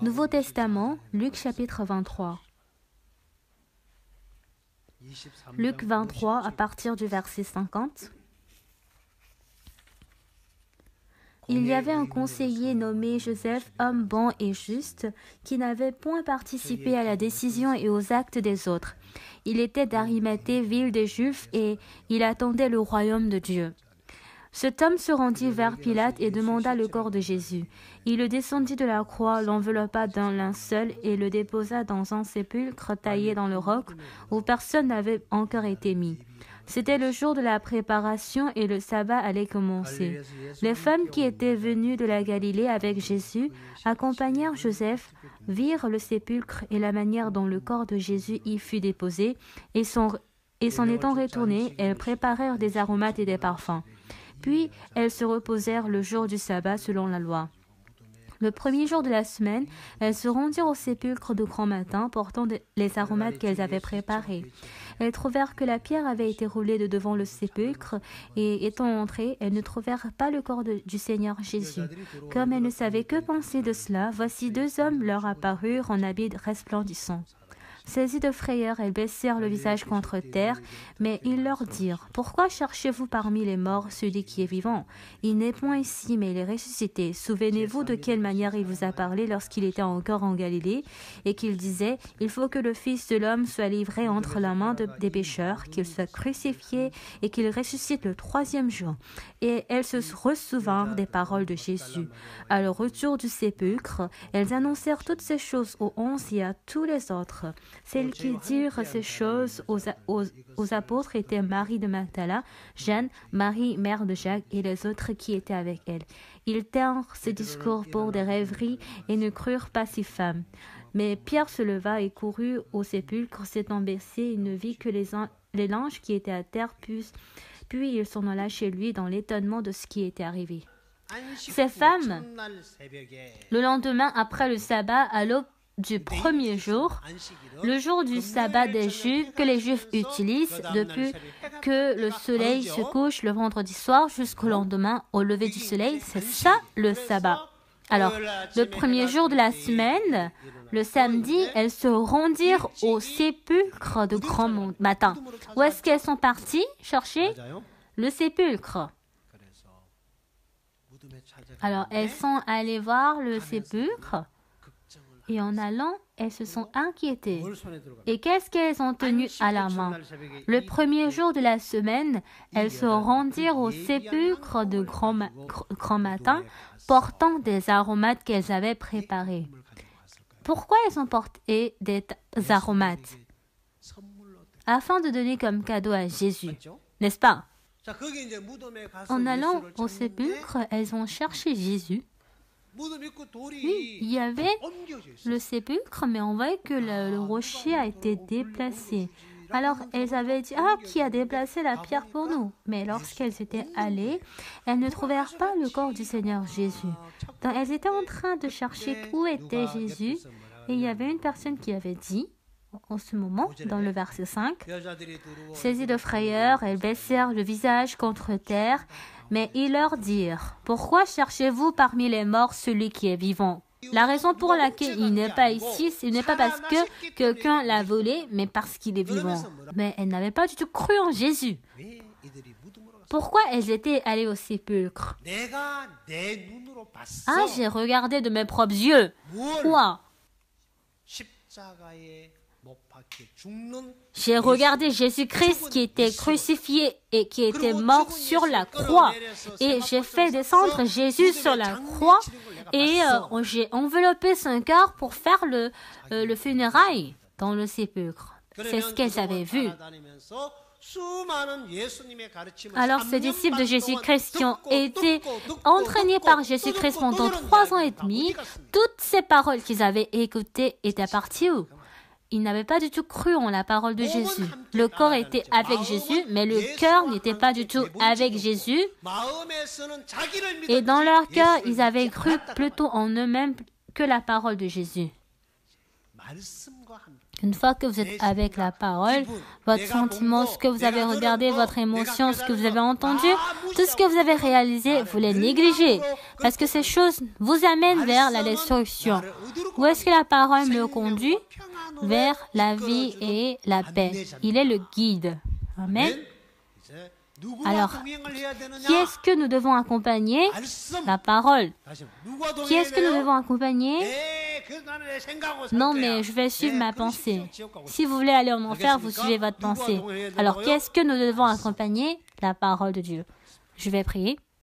Nouveau Testament, Luc chapitre 23. Luc 23 à partir du verset 50. Il y avait un conseiller nommé Joseph, homme bon et juste, qui n'avait point participé à la décision et aux actes des autres. Il était d'Arimathée, ville des Juifs, et il attendait le royaume de Dieu. Cet homme se rendit vers Pilate et demanda le corps de Jésus. Il le descendit de la croix, l'enveloppa d'un linceul et le déposa dans un sépulcre taillé dans le roc où personne n'avait encore été mis. C'était le jour de la préparation et le sabbat allait commencer. Les femmes qui étaient venues de la Galilée avec Jésus accompagnèrent Joseph, virent le sépulcre et la manière dont le corps de Jésus y fut déposé, et s'en étant retournées, elles préparèrent des aromates et des parfums. Puis elles se reposèrent le jour du sabbat selon la loi. Le premier jour de la semaine, elles se rendirent au sépulcre de grand matin, portant les aromates qu'elles avaient préparés. Elles trouvèrent que la pierre avait été roulée de devant le sépulcre, et étant entrées, elles ne trouvèrent pas le corps du Seigneur Jésus. Comme elles ne savaient que penser de cela, voici deux hommes leur apparurent en habits resplendissants. Saisies de frayeur, elles baissèrent le visage contre terre, mais ils leur dirent « Pourquoi cherchez-vous parmi les morts celui qui est vivant? Il n'est point ici, mais il est ressuscité. Souvenez-vous de quelle manière il vous a parlé lorsqu'il était encore en Galilée, et qu'il disait « Il faut que le Fils de l'homme soit livré entre la main des pécheurs, qu'il soit crucifié, et qu'il ressuscite le troisième jour. » Et elles se ressouvinrent des paroles de Jésus. À leur retour du sépulcre, elles annoncèrent toutes ces choses aux 11 et à tous les autres. Celles qui dirent ces choses aux apôtres étaient Marie de Magdala, Jeanne, Marie, mère de Jacques, et les autres qui étaient avec elle. Ils tinrent ces discours pour des rêveries et ne crurent pas ces femmes. Mais Pierre se leva et courut au sépulcre, s'étant baissé, il ne vit que les linges qui étaient à terre, puis il s'en alla chez lui dans l'étonnement de ce qui était arrivé. Ces femmes, le lendemain après le sabbat, à l'aube du premier jour, le jour du sabbat des Juifs que les Juifs utilisent depuis que le soleil se couche le vendredi soir jusqu'au lendemain au lever du soleil, c'est ça le sabbat. Alors, le premier jour de la semaine, le samedi, elles se rendirent au sépulcre de grand matin. Où est-ce qu'elles sont parties chercher le sépulcre? Alors, elles sont allées voir le sépulcre. Et en allant, elles se sont inquiétées. Et qu'est-ce qu'elles ont tenu à la main? Le premier jour de la semaine, elles se rendirent au sépulcre de grand matin, portant des aromates qu'elles avaient préparés. Pourquoi elles ont porté des aromates? Afin de donner comme cadeau à Jésus, n'est-ce pas? En allant au sépulcre, elles ont cherché Jésus. Oui, il y avait le sépulcre, mais on voyait que le rocher a été déplacé. Alors, elles avaient dit, qui a déplacé la pierre pour nous? Mais lorsqu'elles étaient allées, elles ne trouvèrent pas le corps du Seigneur Jésus. Donc, elles étaient en train de chercher où était Jésus, et il y avait une personne qui avait dit, en ce moment, dans le verset 5, « Saisies de frayeur, elles baissèrent le visage contre terre, mais ils leur dirent, « Pourquoi cherchez-vous parmi les morts celui qui est vivant ?» La raison pour laquelle il n'est pas ici, ce n'est pas parce que quelqu'un l'a volé, mais parce qu'il est vivant. Mais elles n'avaient pas du tout cru en Jésus. Pourquoi elles étaient allées au sépulcre? J'ai regardé de mes propres yeux. Quoi? J'ai regardé Jésus-Christ qui était crucifié et qui était mort sur la croix. Et j'ai fait descendre Jésus sur la croix et j'ai enveloppé son cœur pour faire le funérail dans le sépulcre. C'est ce qu'elles avaient vu. Alors ces disciples de Jésus-Christ qui ont été entraînés par Jésus-Christ pendant 3 ans et demi, toutes ces paroles qu'ils avaient écoutées étaient parties où? Ils n'avaient pas du tout cru en la parole de Jésus. Le corps était avec Jésus, mais le cœur n'était pas du tout avec Jésus. Et dans leur cœur, ils avaient cru plutôt en eux-mêmes que la parole de Jésus. Une fois que vous êtes avec la parole, votre sentiment, ce que vous avez regardé, votre émotion, ce que vous avez entendu, tout ce que vous avez réalisé, vous les négligez. Parce que ces choses vous amènent vers la destruction. Où est-ce que la parole me conduit? Vers la vie et la paix. Il est le guide. Amen. Alors, qui est-ce que nous devons accompagner? La parole. Qui est-ce que nous devons accompagner? Non, mais je vais suivre ma pensée. Si vous voulez aller en enfer, vous suivez votre pensée. Alors, qui est-ce que nous devons accompagner? La parole de Dieu. Je vais prier.